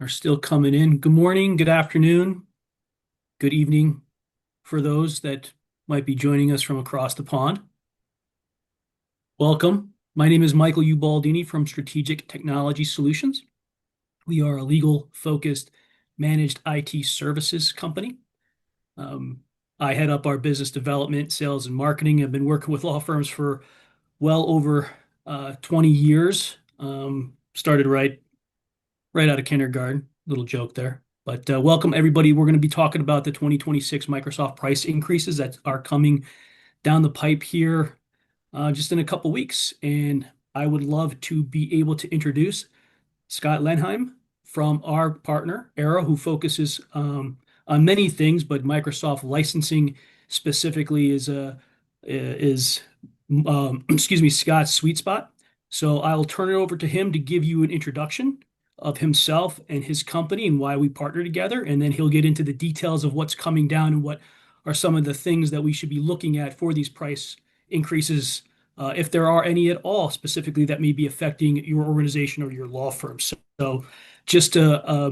Are still coming in. Good morning, good afternoon, good evening for those that might be joining us from across the pond. Welcome. My name is Michael Ubaldini from Strategic Technology Solutions. We are a legal focused managed IT services company. Um, I head up our business development, sales, and marketing. I've been working with law firms for well over 20 years. Started right out of kindergarten. Little joke there. But welcome, everybody. We're going to be talking about the 2026 Microsoft price increases that are coming down the pipe here just in a couple weeks. And I would love to be able to introduce Scott Lenheim from our partner, Arrow, who focuses on many things, but Microsoft licensing specifically is excuse me, Scott's sweet spot. So I'll turn it over to him to give you an introduction of himself and his company and why we partner together, and then he'll get into the details of what's coming down and what are some of the things that we should be looking at for these price increases, if there are any at all, specifically that may be affecting your organization or your law firm. So just a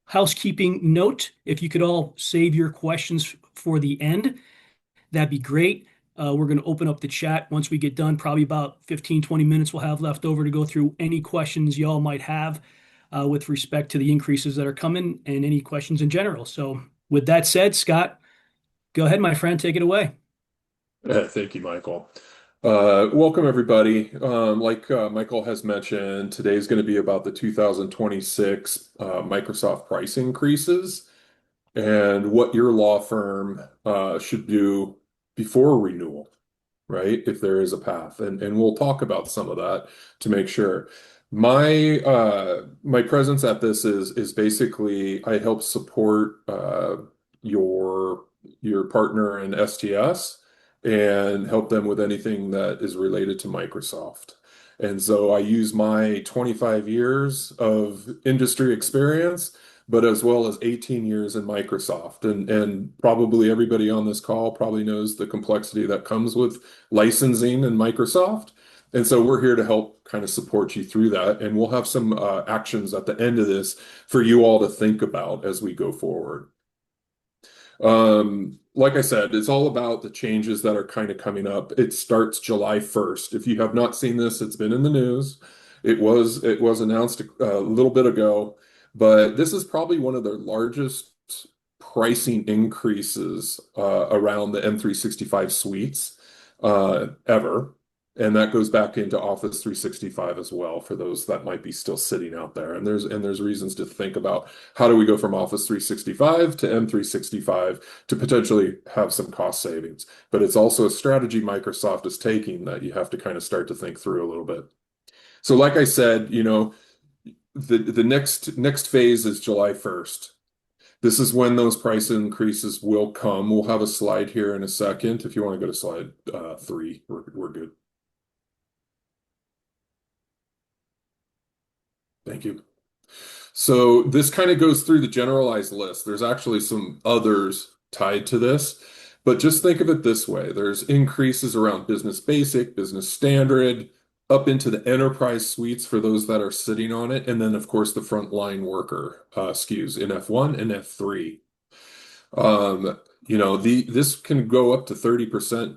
housekeeping note, if you could all save your questions for the end, that'd be great. We're going to open up the chat once we get done. Probably about 15, 20 minutes we'll have left over to go through any questions y'all might have with respect to the increases that are coming and any questions in general. So with that said, Scott, go ahead, my friend, take it away. Thank you, Michael. Welcome, everybody. Like Michael has mentioned, today is going to be about the 2026 Microsoft price increases and what your law firm should do before renewal, right? If there is a path, and we'll talk about some of that to make sure. My presence at this is basically I help support your your partner in STS and help them with anything that is related to Microsoft. And so I use my 25 years of industry experience, but as well as 18 years in Microsoft. And probably everybody on this call probably knows the complexity that comes with licensing in Microsoft. And so we're here to help kind of support you through that. And we'll have some actions at the end of this for you all to think about as we go forward. Like I said, it's all about the changes that are kind of coming up. It starts July 1st. If you have not seen this, it's been in the news. It was announced a little bit ago, but this is probably one of the largest pricing increases around the M365 suites ever. And that goes back into Office 365 as well for those that might be still sitting out there. And there's reasons to think about how do we go from Office 365 to M365 to potentially have some cost savings. But it's also a strategy Microsoft is taking that you have to kind of start to think through a little bit. So like I said, the next phase is July 1st. This is when those price increases will come. We'll have a slide here in a second. If you want to go to slide 3, we're good. Thank you. So this kind of goes through the generalized list. There's actually some others tied to this, but just think of it this way. There's increases around business basic, business standard, up into the enterprise suites for those that are sitting on it, and then of course the frontline worker SKUs in F1 and F3. This can go up to 30%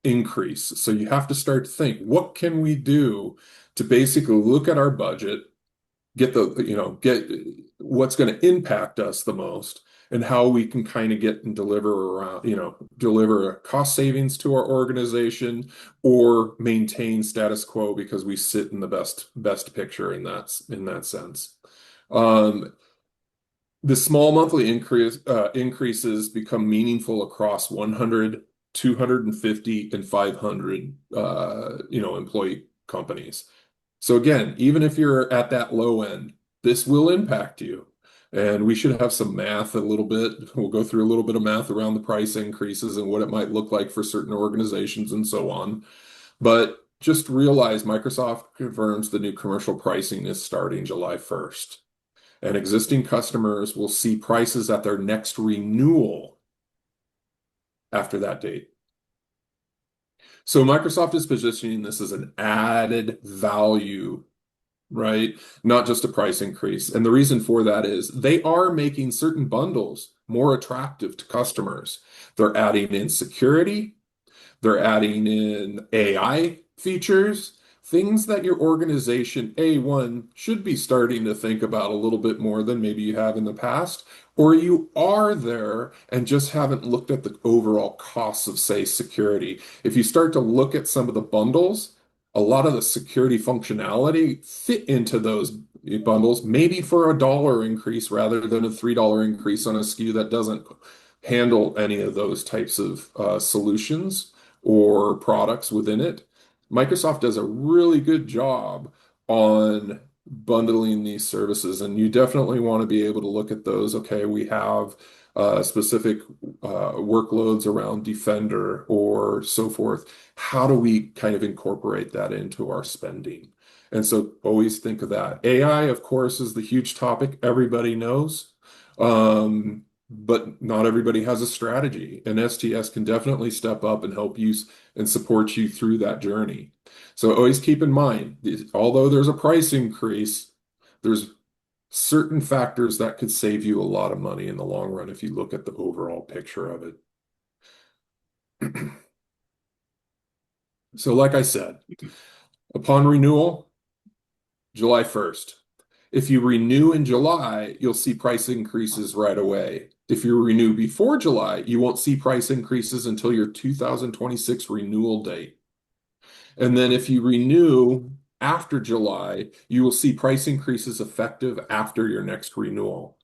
increase. So you have to start to think, what can we do to basically look at our budget, get what's going to impact us the most and how we can kind of get and deliver around, deliver cost savings to our organization or maintain status quo because we sit in the best picture in that sense. The small monthly increases become meaningful across 100, 250, and 500 employee companies. So again, even if you're at that low end, this will impact you. And we should have some math a little bit. We'll go through a little bit of math around the price increases and what it might look like for certain organizations and so on. But just realize Microsoft confirms the new commercial pricing is starting July 1st. And existing customers will see prices at their next renewal after that date. So Microsoft is positioning this as an added value right? Not just a price increase. And the reason for that is they are making certain bundles more attractive to customers. They're adding in security, they're adding in AI features, things that your organization, A1, should be starting to think about a little bit more than maybe you have in the past, or you are there and just haven't looked at the overall costs of, say, security. If you start to look at some of the bundles, a lot of the security functionality fit into those bundles, maybe for $1 increase rather than a $3 increase on a SKU that doesn't handle any of those types of solutions or products within it. Microsoft does a really good job on bundling these services, and you definitely want to be able to look at those. Okay, we have specific workloads around Defender or so forth. How do we kind of incorporate that into our spending? And so always think of that. AI, of course, is the huge topic everybody knows. But not everybody has a strategy, and STS can definitely step up and help you and support you through that journey. So always keep in mind, although there's a price increase, there's certain factors that could save you a lot of money in the long run if you look at the overall picture of it. So, like I said, upon renewal, July 1st. If you renew in July, you'll see price increases right away. If you renew before July, you won't see price increases until your 2026 renewal date. And then if you renew after July, you will see price increases effective after your next renewal.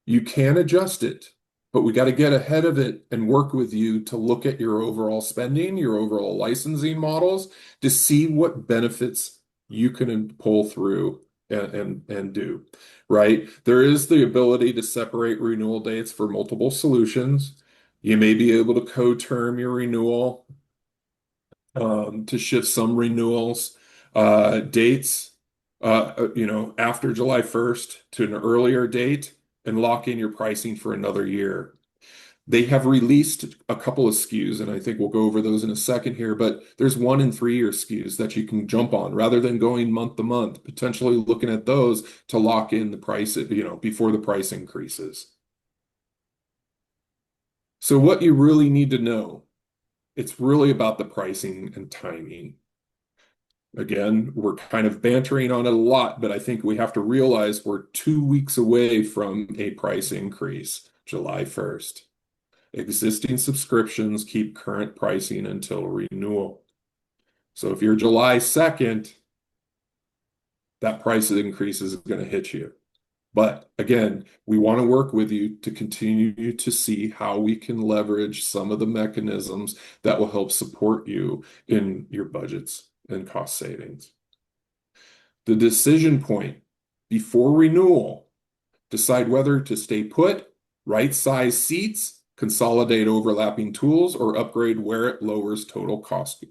You can adjust it, but we got to get ahead of it and work with you to look at your overall spending, your overall licensing models to see what benefits you can pull through and do, right? There is the ability to separate renewal dates for multiple solutions. You may be able to co-term your renewal to shift some renewals dates, after July 1st to an earlier date and lock in your pricing for another year. They have released a couple of SKUs, and I think we'll go over those in a second here, but there's 1 and 3 year SKUs that you can jump on rather than going month to month, potentially looking at those to lock in the price, before the price increases. So what you really need to know, it's really about the pricing and timing. Again, we're kind of bantering on it a lot, but I think we have to realize we're 2 weeks away from a price increase, July 1st. Existing subscriptions keep current pricing until renewal. So if you're July 2nd, that price increase is going to hit you. But again, we want to work with you to continue to see how we can leverage some of the mechanisms that will help support you in your budgets and cost savings. The decision point before renewal, decide whether to stay put, right size seats, consolidate overlapping tools, or upgrade where it lowers total cost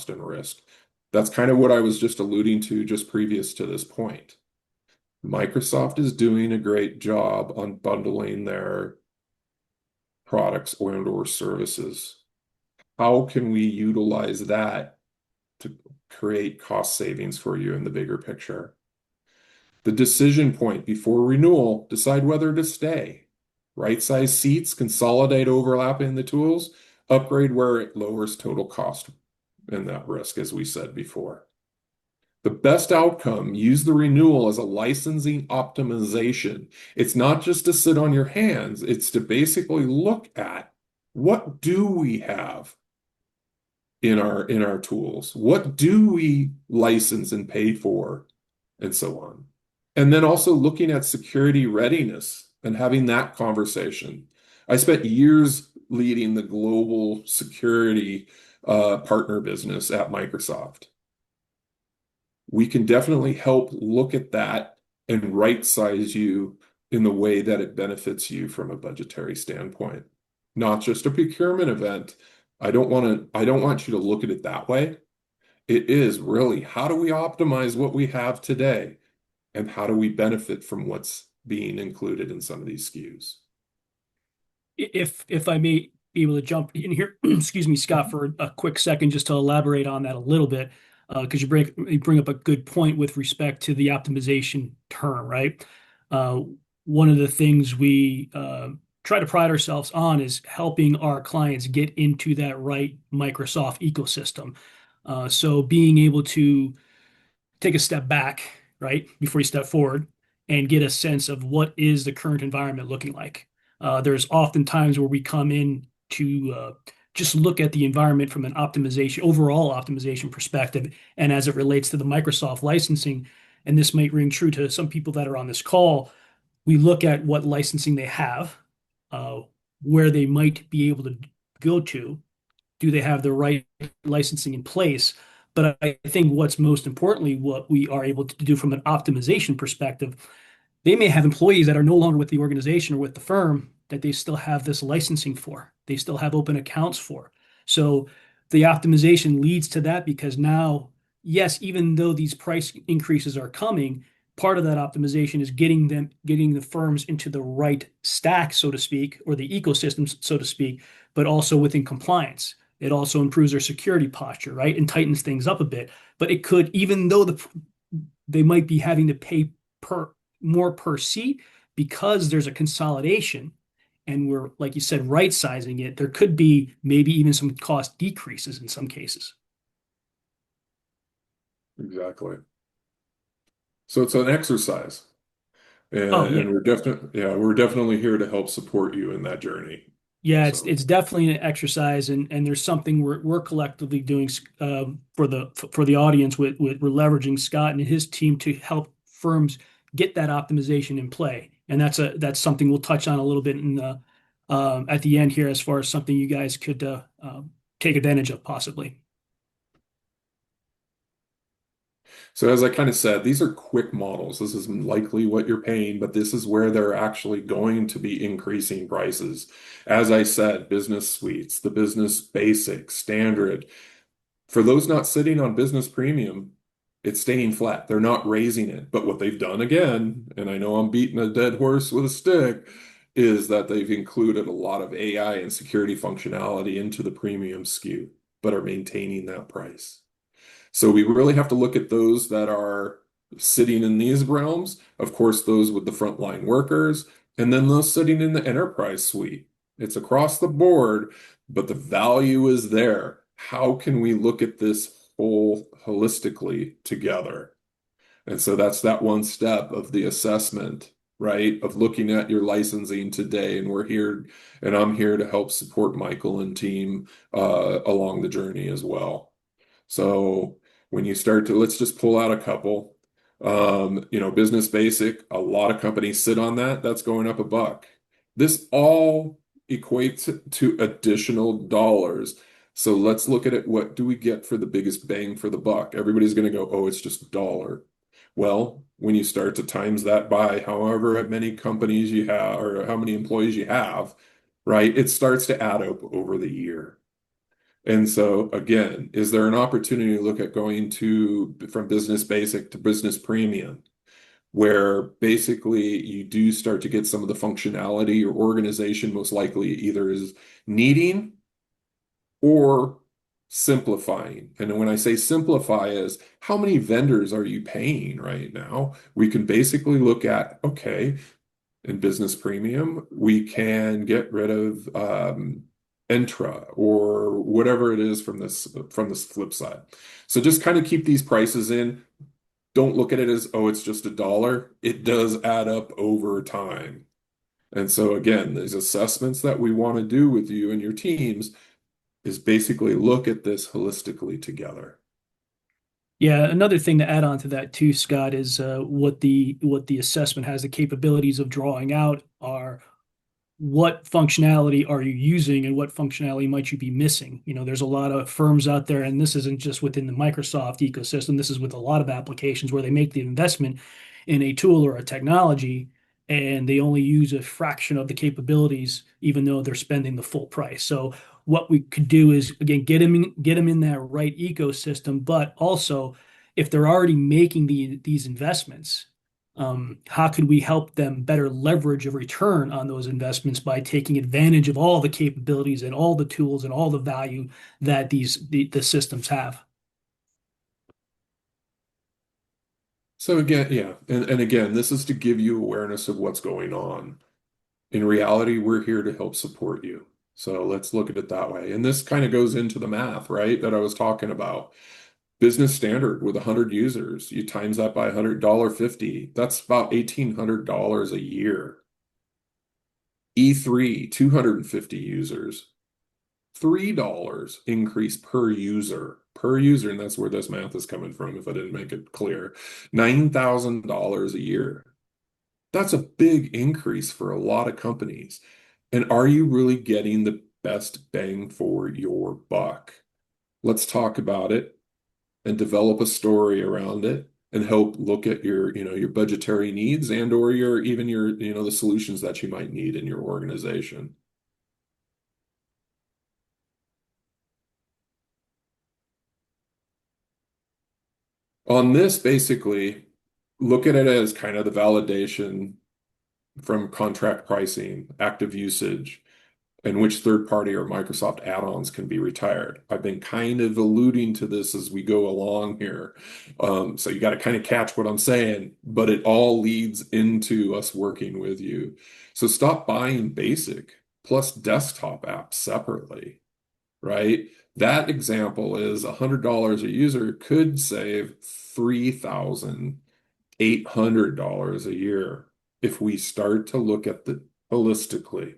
and risk. That's kind of what I was just alluding to just previous to this point. Microsoft is doing a great job on bundling their products or services. How can we utilize that to create cost savings for you in the bigger picture? The decision point before renewal, decide whether to stay. Right size seats, consolidate overlapping the tools, upgrade where it lowers total cost and that risk, as we said before. The best outcome, use the renewal as a licensing optimization. It's not just to sit on your hands, it's to basically look at what do we have in our tools? What do we license and pay for, and so on. And then also looking at security readiness and having that conversation. I spent years leading the global security partner business at Microsoft. We can definitely help look at that and right size you in the way that it benefits you from a budgetary standpoint, not just a procurement event. I don't want you to look at it that way. It is really, how do we optimize what we have today and how do we benefit from what's being included in some of these SKUs? If I may be able to jump in here, excuse me, Scott, for a quick second, just to elaborate on that a little bit. because you bring up a good point with respect to the optimization term, right? Uh, One of the things we try to pride ourselves on is helping our clients get into that right Microsoft ecosystem. So being able to take a step back, right, before you step forward and get a sense of what is the current environment looking like. There's often times where we come in to just look at the environment from an overall optimization perspective, and as it relates to the Microsoft licensing, and this might ring true to some people that are on this call, we look at what licensing they have, uh, where they might be able to go to, do they have the right licensing in place? But I think what's most importantly, what we are able to do from an optimization perspective, they may have employees that are no longer with the organization or with the firm that they still have this licensing for. They still have open accounts for. So the optimization leads to that because now, yes, even though these price increases are coming, part of that optimization is getting the firms into the right stack, so to speak, or the ecosystem, so to speak, but also within compliance. It also improves their security posture, right? And tightens things up a bit. But it could, even though they might be having to pay more per seat because there's a consolidation and we're, like you said, right sizing it, there could be maybe even some cost decreases in some cases. Exactly. So it's an exercise, Oh yeah. and we're definitely here to help support you in that journey. Yeah, So it's definitely an exercise, and there's something we're collectively doing for the audience with we're leveraging Scott and his team to help firms get that optimization in play, and that's something we'll touch on a little bit in the at the end here as far as something you guys could take advantage of possibly. So as I kind of said, these are quick models. This is likely what you're paying, but this is where they're actually going to be increasing prices. As I said, business suites, the business basic, standard. For those not sitting on business premium, it's staying flat. They're not raising it. But what they've done again, and I know I'm beating a dead horse with a stick, is that they've included a lot of AI and security functionality into the premium SKU, but are maintaining that price. So we really have to look at those that are sitting in these realms, of course, those with the frontline workers, and then those sitting in the enterprise suite. It's across the board, but the value is there. How can we look at this whole holistically together? And so that's that one step of the assessment, right? Of looking at your licensing today. And we're here, and I'm here to help support Michael and team along the journey as well. So when you start to, let's just pull out a couple. Business basic, a lot of companies sit on that. That's going up $1. This all equates to additional dollars. So let's look at it. What do we get for the biggest bang for the buck? Everybody's going to go, oh, it's just $1. Well, when you start to times that by however many companies you have or how many employees you have, right, it starts to add up over the year. And so again, is there an opportunity to look at going from business basic to business premium, where basically you do start to get some of the functionality your organization most likely either is needing or simplifying? And when I say simplify is how many vendors are you paying right now? We can basically look at, okay, in business premium, we can get rid of Entra or whatever it is from this flip side. So just kind of keep these prices in. Don't look at it as, oh, it's just $1. It does add up over time. And so again, these assessments that we want to do with you and your teams is basically look at this holistically together. Yeah, another thing to add on to that too, Scott, is what the assessment has the capabilities of drawing out are what functionality are you using and what functionality might you be missing? There's a lot of firms out there, and this isn't just within the Microsoft ecosystem. This is with a lot of applications where they make the investment in a tool or a technology, and they only use a fraction of the capabilities, even though they're spending the full price. So what we could do is again get them in that right ecosystem, but also if they're already making these investments, how could we help them better leverage a return on those investments by taking advantage of all the capabilities and all the tools and all the value that the systems have? So again, yeah, and again, this is to give you awareness of what's going on. In reality, we're here to help support you. So let's look at it that way. And this kind of goes into the math, right, that I was talking about. Business standard with 100 users, you times that by $100.50. That's about $1,800 a year. E3, 250 users, $3 increase per user, and that's where this math is coming from, if I didn't make it clear. $9,000 a year. That's a big increase for a lot of companies. And are you really getting the best bang for your buck? Let's talk about it and develop a story around it and help look at your budgetary needs and or your even your the solutions that you might need in your organization. On this, basically, look at it as kind of the validation from contract pricing, active usage, and which third party or Microsoft add-ons can be retired. I've been kind of alluding to this as we go along here. So you got to kind of catch what I'm saying, but it all leads into us working with you. So stop buying basic plus desktop apps separately, right? That example is $100 a user could save $3,800 a year if we start to look at the holistically.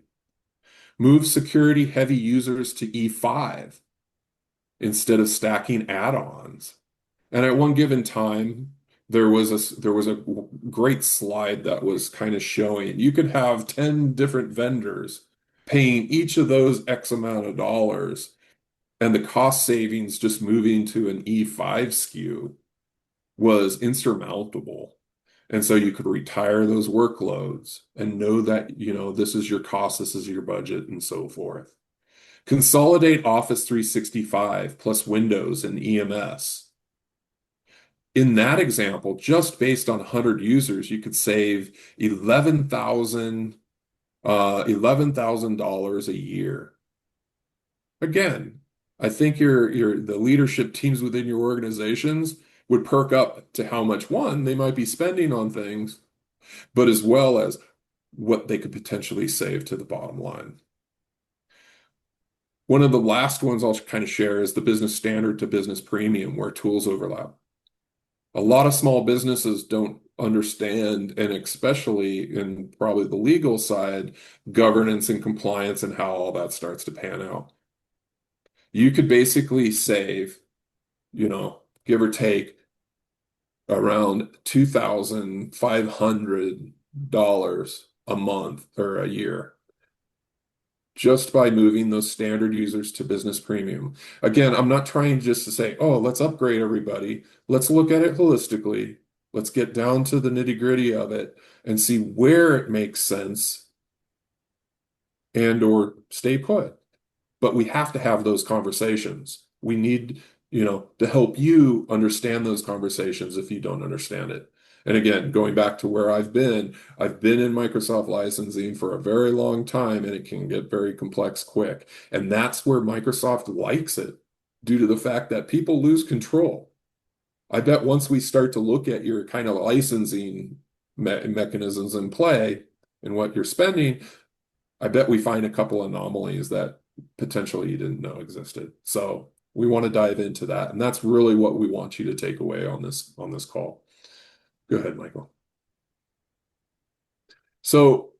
Move security heavy users to E5 instead of stacking add-ons. And at one given time, there was a great slide that was kind of showing you could have 10 different vendors paying each of those X amount of dollars, and the cost savings just moving to an E5 SKU was insurmountable. And so you could retire those workloads and know that, this is your cost, this is your budget, and so forth. Consolidate Office 365 plus Windows and EMS. In that example, just based on 100 users, you could save 11,000 dollars a year. Again, I think the leadership teams within your organizations would perk up to how much, one, they might be spending on things, but as well as what they could potentially save to the bottom line. One of the last ones I'll kind of share is the business standard to business premium, where tools overlap. A lot of small businesses don't understand, and especially in probably the legal side, governance and compliance and how all that starts to pan out. You could basically save, give or take around $2,500 a month or a year just by moving those standard users to business premium. Again, I'm not trying just to say, oh, let's upgrade everybody. Let's look at it holistically. Let's get down to the nitty-gritty of it and see where it makes sense and or stay put. But we have to have those conversations. We need, to help you understand those conversations if you don't understand it. And again, going back to where I've been in Microsoft licensing for a very long time, and it can get very complex quick. And that's where Microsoft likes it, due to the fact that people lose control. I bet once we start to look at your kind of licensing mechanisms in play and what you're spending, I bet we find a couple anomalies that potentially you didn't know existed. So we want to dive into that. And that's really what we want you to take away on this call. Go ahead, Michael. So,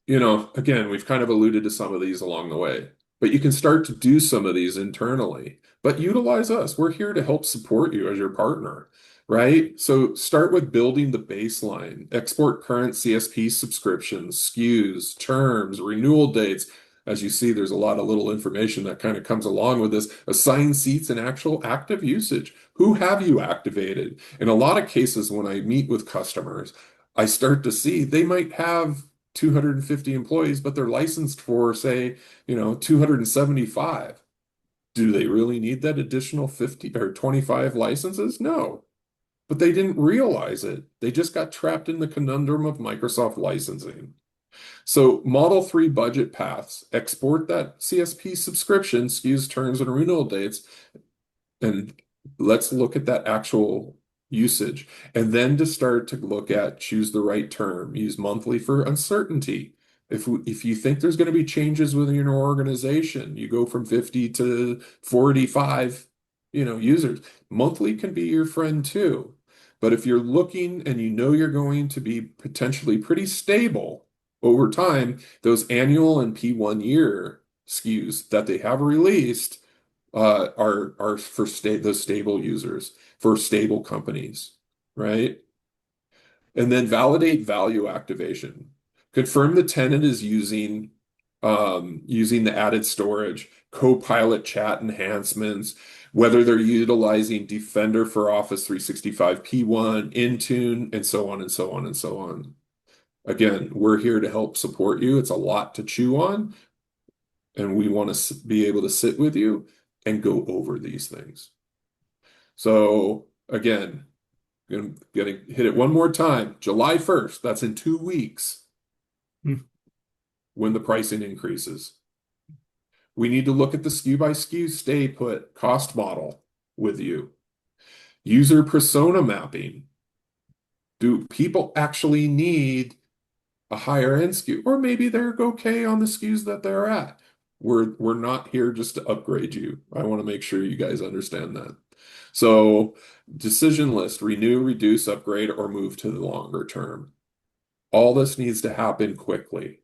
again, we've kind of alluded to some of these along the way, but you can start to do some of these internally, but utilize us. We're here to help support you as your partner, right? So start with building the baseline, export current CSP subscriptions, SKUs, terms, renewal dates. As you see, there's a lot of little information that kind of comes along with this. Assign seats and actual active usage. Who have you activated? In a lot of cases, when I meet with customers, I start to see they might have 250 employees, but they're licensed for, say, 275. Do they really need that additional 50 or 25 licenses? No, but they didn't realize it. They just got trapped in the conundrum of Microsoft licensing. So Model 3 budget paths, export that CSP subscription, SKUs, terms, and renewal dates, and let's look at that actual usage, and then to start to look at choose the right term, use monthly for uncertainty. If you think there's going to be changes within your organization, you go from 50 to 45, users. Monthly can be your friend too. But if you're looking and you know you're going to be potentially pretty stable over time, those annual and P1 year SKUs that they have released are for those stable users, for stable companies, right? And then validate value activation. Confirm the tenant is using the added storage, Copilot chat enhancements, whether they're utilizing Defender for Office 365 P1, Intune, and so on and so on and so on. Again, we're here to help support you. It's a lot to chew on, and we want to be able to sit with you and go over these things. So again, gonna hit it one more time. July 1st, that's in 2 weeks Hmm. when the pricing increases. We need to look at the SKU by SKU stay put cost model with you. User persona mapping. Do people actually need a higher end SKU? Or maybe they're okay on the SKUs that they're at. We're not here just to upgrade you. I want to make sure you guys understand that. So decision list, renew, reduce, upgrade, or move to the longer term. All this needs to happen quickly.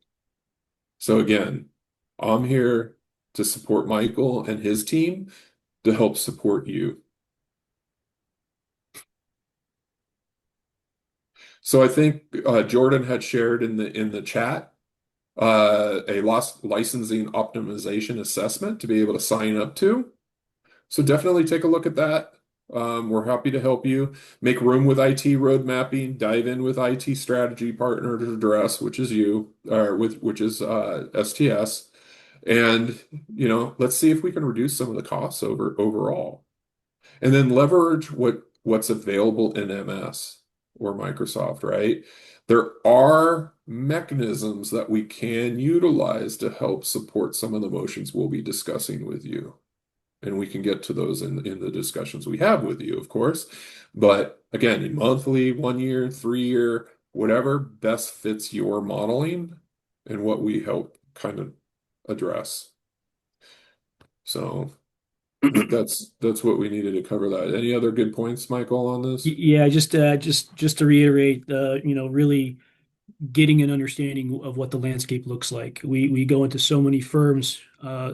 So again, I'm here to support Michael and his team to help support you. So I think Jordan had shared in the chat a licensing optimization assessment to be able to sign up to. So definitely take a look at that. We're happy to help you make room with IT road mapping, dive in with IT strategy partner to address, which is you, or which is STS, and let's see if we can reduce some of the costs overall, and then leverage what's available in MS or Microsoft, right? There are mechanisms that we can utilize to help support some of the motions we'll be discussing with you. And we can get to those in the discussions we have with you, of course. But again, monthly, 1 year, 3 year, whatever best fits your modeling and what we help kind of address. So I think that's what we needed to cover that. Any other good points, Michael, on this? Yeah, just to reiterate, really getting an understanding of what the landscape looks like. We go into so many firms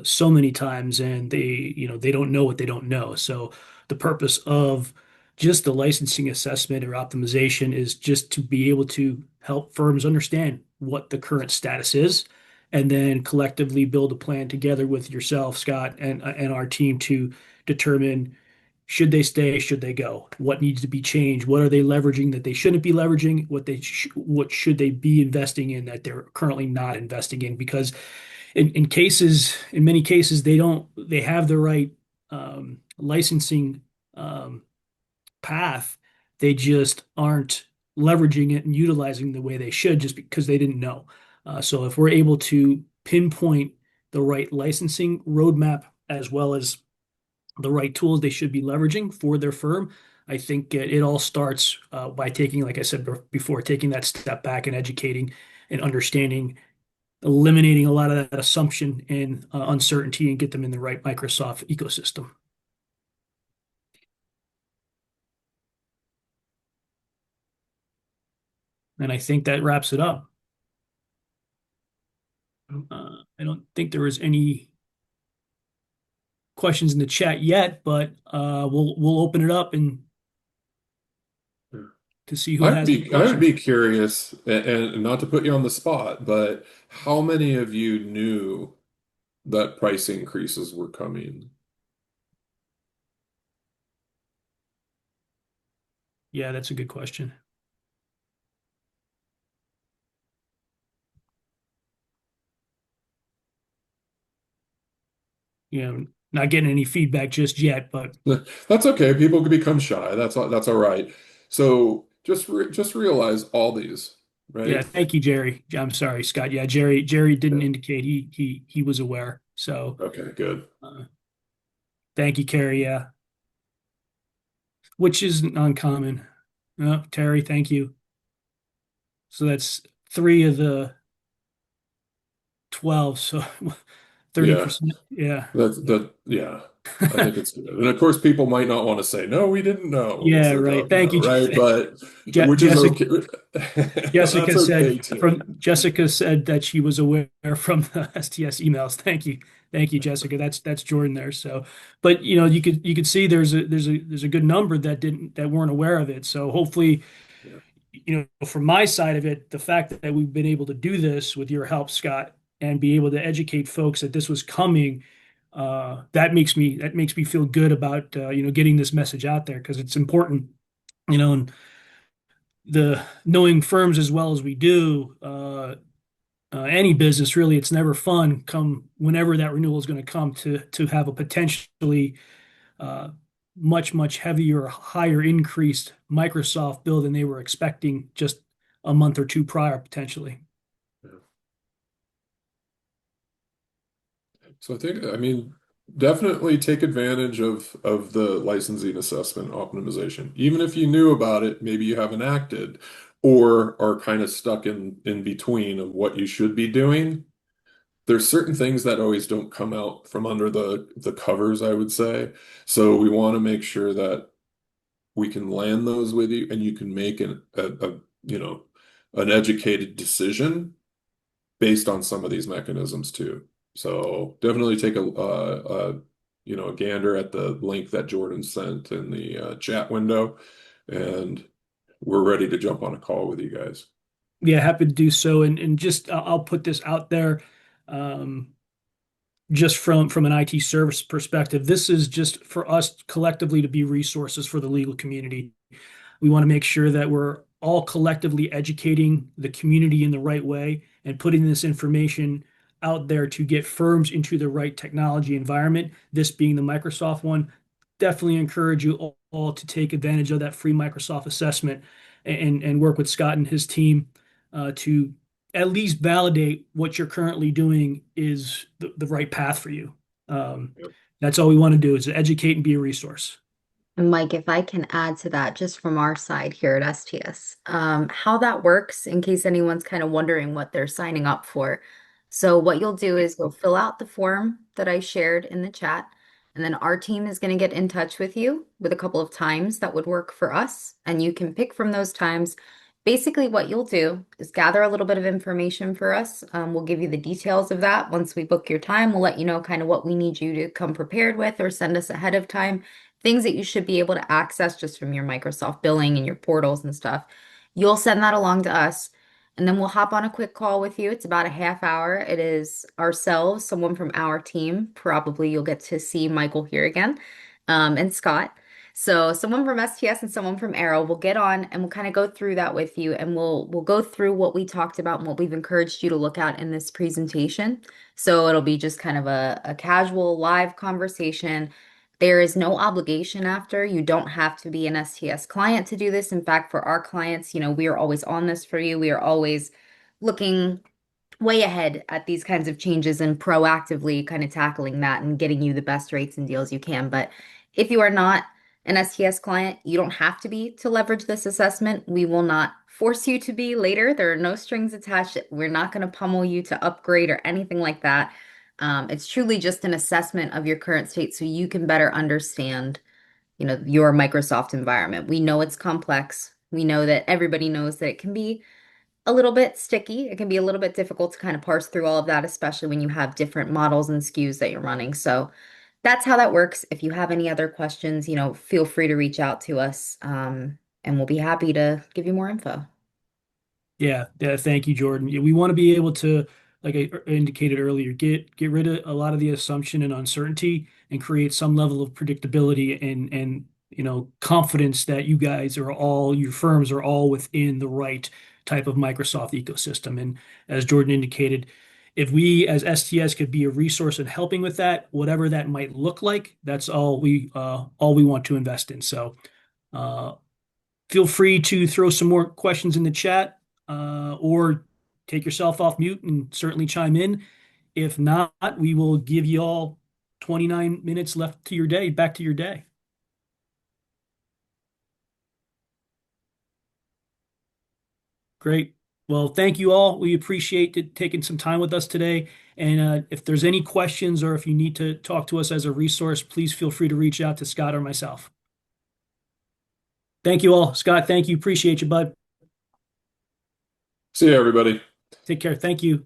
so many times, and they don't know what they don't know. So the purpose of just the licensing assessment or optimization is just to be able to help firms understand what the current status is, and then collectively build a plan together with yourself, Scott, and our team to determine should they stay, should they go, what needs to be changed, what are they leveraging that they shouldn't be leveraging, what should they be investing in that they're currently not investing in, because in many cases they have the right licensing um, path, they just aren't leveraging it and utilizing the way they should just because they didn't know. So if we're able to pinpoint the right licensing roadmap as well as the right tools they should be leveraging for their firm, I think it all starts by taking, like I said before, taking that step back and educating and understanding, eliminating a lot of that assumption and uncertainty and get them in the right Microsoft ecosystem. And I think that wraps it up. I don't think there was any questions in the chat yet, but we'll open it up and to see who has any I would questions. be curious, and not to put you on the spot, but how many of you knew that price increases were coming? Yeah, that's a good question. Not getting any feedback just yet, but That's okay. People can become shy. That's all right. So just realize all these, yeah, right? thank you, Jerry. I'm sorry, Scott. Yeah, Jerry didn't Yeah. indicate he was aware. So Okay, good. uh, thank you, Carrie. Yeah. which isn't uncommon. Terry, thank you. So that's three of the 12, so Yeah. 30%. Yeah. Yeah, I think it's good. And of course, people might not want to say, no, we didn't know. It's Yeah, like, right. oh, Thank no, you. right? But which is Jessica okay. Jessica That's said okay too. from Jessica said that she was aware from the STS emails. Thank you. Thank you, Jessica. That's Jordan there. So, but you could see there's a good number that weren't aware of it. So hopefully, Yeah. from my side of it, the fact that we've been able to do this with your help, Scott, and be able to educate folks that this was coming, that makes me feel good about getting this message out there because it's important. And the knowing firms as well as we do, any business really, it's never fun come whenever that renewal is going to come to have a potentially uh, much heavier, higher increased Microsoft bill than they were expecting just a month or two prior, potentially. Yeah. So I think, I mean, definitely take advantage of the licensing assessment optimization. Even if you knew about it, maybe you haven't acted or are kind of stuck in between of what you should be doing. There's certain things that always don't come out from under the covers, I would say. So we want to make sure that we can land those with you and you can make you know, an educated decision based on some of these mechanisms too. So definitely take a gander at the link that Jordan sent in the chat window, and we're ready to jump on a call with you guys. Yeah, happy to do so. And just I'll put this out there. Um, just from an IT service perspective, this is just for us collectively to be resources for the legal community. We want to make sure that we're all collectively educating the community in the right way and putting this information out there to get firms into the right technology environment, this being the Microsoft one. Definitely encourage you all to take advantage of that free Microsoft assessment and work with Scott and his team to at least validate what you're currently doing is the right path for you. Um, Yep. that's all we want to do is educate and be a resource. And Mike, if I can add to that, just from our side here at STS, how that works in case anyone's kind of wondering what they're signing up for. So what you'll do is you'll fill out the form that I shared in the chat, and then our team is going to get in touch with you with a couple of times that would work for us, and you can pick from those times. Basically, what you'll do is gather a little bit of information for us. We'll give you the details of that. Once we book your time, we'll let you know kind of what we need you to come prepared with or send us ahead of time, things that you should be able to access just from your Microsoft billing and your portals and stuff. You'll send that along to us, and then we'll hop on a quick call with you. It's about a half hour. It is ourselves, someone from our team. Probably you'll get to see Michael here again, and Scott. So someone from STS and someone from Arrow will get on and we'll kind of go through that with you, and we'll go through what we talked about and what we've encouraged you to look at in this presentation. So it'll be just kind of a casual live conversation. There is no obligation after. You don't have to be an STS client to do this. In fact, for our clients, we are always on this for you. We are always looking way ahead at these kinds of changes and proactively kind of tackling that and getting you the best rates and deals you can. But if you are not an STS client, you don't have to be to leverage this assessment. We will not force you to be later. There are no strings attached. We're not going to pummel you to upgrade or anything like that. It's truly just an assessment of your current state so you can better understand, your Microsoft environment. We know it's complex. We know that everybody knows that it can be a little bit sticky. It can be a little bit difficult to kind of parse through all of that, especially when you have different models and SKUs that you're running. So that's how that works. If you have any other questions, feel free to reach out to us, and we'll be happy to give you more info. Yeah, yeah, thank you, Jordan. Yeah, we want to be able to, like I indicated earlier, get rid of a lot of the assumption and uncertainty and create some level of predictability and confidence that you guys are all your firms are all within the right type of Microsoft ecosystem. And as Jordan indicated, if we as STS could be a resource in helping with that, whatever that might look like, that's all we want to invest in. So uh, feel free to throw some more questions in the chat or take yourself off mute and certainly chime in. If not, we will give you all 29 minutes left to your day, back to your day. Great. Well, thank you all. We appreciate it taking some time with us today. And if there's any questions or if you need to talk to us as a resource, please feel free to reach out to Scott or myself. Thank you all. Scott, thank you. Appreciate you, bud. See you, everybody. Take care. Thank you.